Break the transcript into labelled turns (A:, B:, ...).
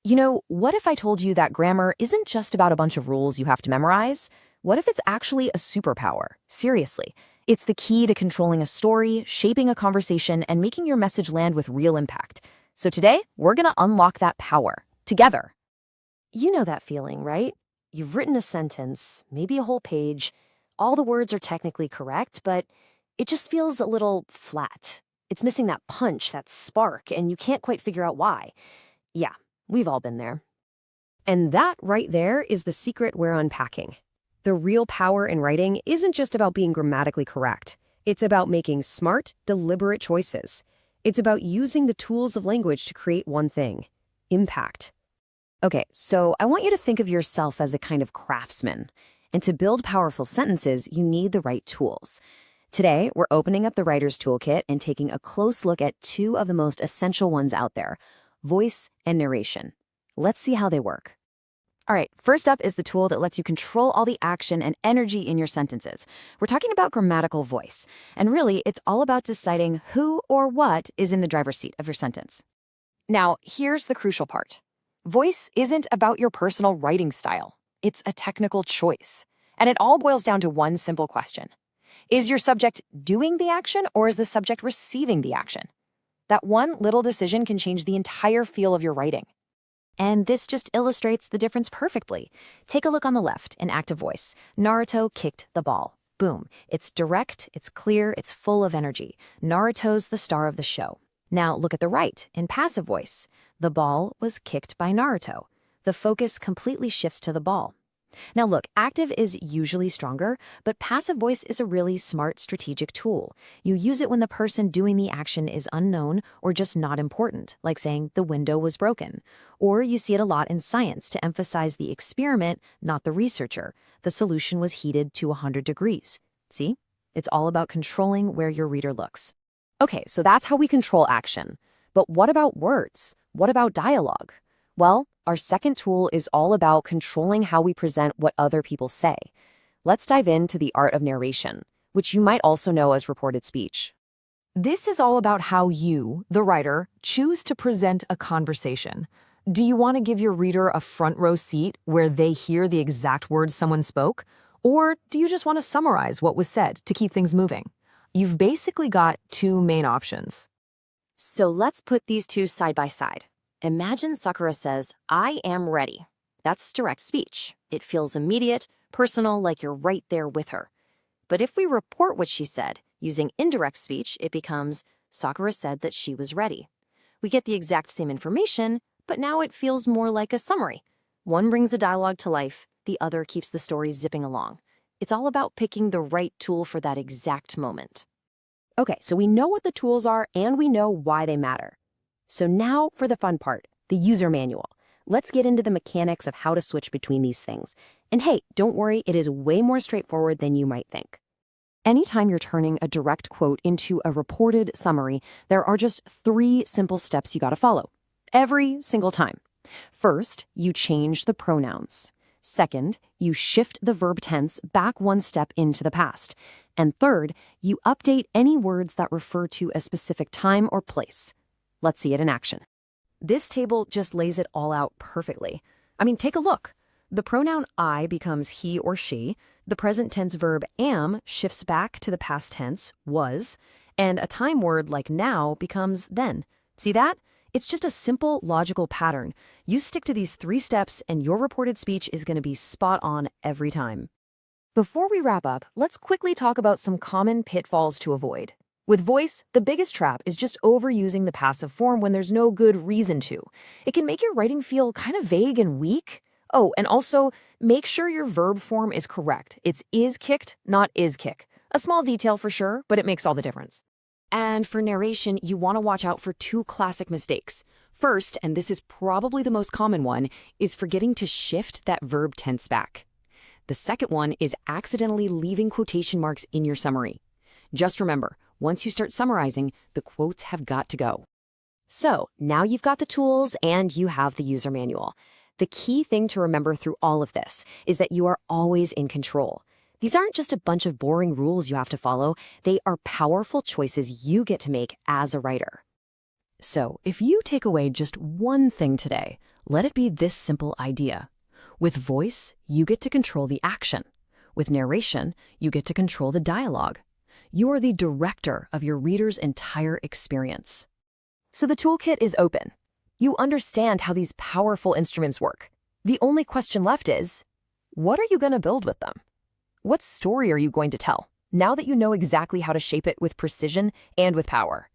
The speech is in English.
A: What if I told you that grammar isn't just about a bunch of rules you have to memorize? What if it's actually a superpower? Seriously. It's the key to controlling a story, shaping a conversation, and making your message land with real impact. So today, we're going to unlock that power together. You know that feeling, right? You've written a sentence, maybe a whole page. All the words are technically correct, but it just feels a little flat. It's missing that punch, that spark, and you can't quite figure out why. Yeah, we've all been there. And that right there is the secret we're unpacking. The real power in writing isn't just about being grammatically correct. It's about making smart, deliberate choices. It's about using the tools of language to create one thing: impact. Okay, so I want you to think of yourself as a kind of craftsman. And to build powerful sentences, you need the right tools. Today, we're opening up the Writer's Toolkit and taking a close look at two of the most essential ones out there: voice and narration. Let's see how they work. All right, first up is the tool that lets you control all the action and energy in your sentences. We're talking about grammatical voice. And really, it's all about deciding who or what is in the driver's seat of your sentence. Now, here's the crucial part. Voice isn't about your personal writing style. It's a technical choice. And it all boils down to one simple question. Is your subject doing the action, or is the subject receiving the action? That one little decision can change the entire feel of your writing. And this just illustrates the difference perfectly. Take a look on the left in active voice. Naruto kicked the ball. Boom. It's direct, it's clear, it's full of energy. Naruto's the star of the show. Now look at the right in passive voice. The ball was kicked by Naruto. The focus completely shifts to the ball. Now look, active is usually stronger, but passive voice is a really smart strategic tool. You use it when the person doing the action is unknown or just not important, like saying the window was broken. Or you see it a lot in science to emphasize the experiment, not the researcher. The solution was heated to 100 degrees. See? It's all about controlling where your reader looks. Okay, so that's how we control action. But what about words? What about dialogue? Well, our second tool is all about controlling how we present what other people say. Let's dive into the art of narration, which you might also know as reported speech. This is all about how you, the writer, choose to present a conversation. Do you want to give your reader a front row seat where they hear the exact words someone spoke? Or do you just want to summarize what was said to keep things moving? You've basically got two main options. So let's put these two side by side. Imagine Sakura says, "I am ready." That's direct speech. It feels immediate, personal, like you're right there with her. But if we report what she said, using indirect speech, it becomes, Sakura said that she was ready. We get the exact same information, but now it feels more like a summary. One brings a dialogue to life, the other keeps the story zipping along. It's all about picking the right tool for that exact moment. Okay, so we know what the tools are and we know why they matter. So now for the fun part, the user manual. Let's get into the mechanics of how to switch between these things. And hey, don't worry, it is way more straightforward than you might think. Anytime you're turning a direct quote into a reported summary, there are just 3 simple steps you gotta follow. Every single time. First, you change the pronouns. Second, you shift the verb tense back 1 step into the past. And third, you update any words that refer to a specific time or place. Let's see it in action. This table just lays it all out perfectly. I mean, take a look. The pronoun I becomes he or she, the present tense verb am shifts back to the past tense, was, and a time word like now becomes then. See that? It's just a simple, logical pattern. You stick to these 3 steps and your reported speech is going to be spot on every time. Before we wrap up, let's quickly talk about some common pitfalls to avoid. With voice, the biggest trap is just overusing the passive form when there's no good reason to. It can make your writing feel kind of vague and weak. Oh, and also, make sure your verb form is correct. It's is kicked, not is kick. A small detail for sure, but it makes all the difference. And for narration, you want to watch out for 2 classic mistakes. First, and this is probably the most common one, is forgetting to shift that verb tense back. The second one is accidentally leaving quotation marks in your summary. Just remember, once you start summarizing, the quotes have got to go. So now you've got the tools and you have the user manual. The key thing to remember through all of this is that you are always in control. These aren't just a bunch of boring rules you have to follow. They are powerful choices you get to make as a writer. So if you take away just one thing today, Let it be this simple idea. With voice, you get to control the action. With narration, you get to control the dialogue. You are the director of your reader's entire experience. So the toolkit is open. You understand how these powerful instruments work. The only question left is, what are you going to build with them? What story are you going to tell, now that you know exactly how to shape it with precision and with power?